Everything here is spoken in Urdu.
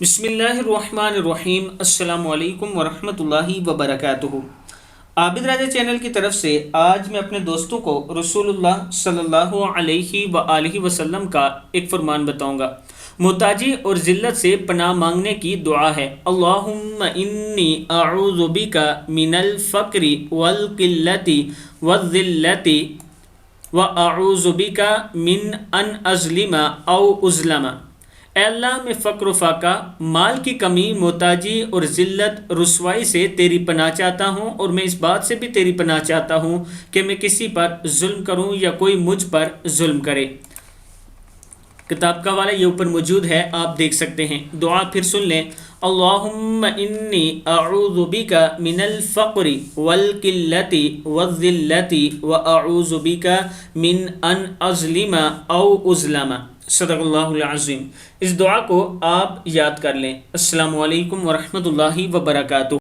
بسم اللہ الرحمن الرحیم۔ السلام علیکم ورحمۃ اللہ وبرکاتہ۔ عابد راجہ چینل کی طرف سے آج میں اپنے دوستوں کو رسول اللہ صلی اللہ علیہ وآلہ وسلم کا ایک فرمان بتاؤں گا۔ محتاجی اور ذلت سے پناہ مانگنے کی دعا ہے۔ اللہم انی اعوذ بک من الفقر والقلۃ والذلۃ واعوذ بک من ان اظلم او اظلم۔ اے اللہ، میں فقر و فاقہ، مال کی کمی، محتاجی اور ذلت رسوائی سے تیری پناہ چاہتا ہوں، اور میں اس بات سے بھی تیری پناہ چاہتا ہوں کہ میں کسی پر ظلم کروں یا کوئی مجھ پر ظلم کرے۔ کتاب کا حوالہ یہ اوپر موجود ہے، آپ دیکھ سکتے ہیں۔ دعا پھر سن لیں۔ اللہم انی اعوذ بک من الفقر والقلۃ والذلۃ واعوذ بک من ان اظلم او اظلم۔ صدق اللہ العظیم۔ اس دعا کو آپ یاد کر لیں۔ السلام علیکم ورحمۃ اللہ وبرکاتہ۔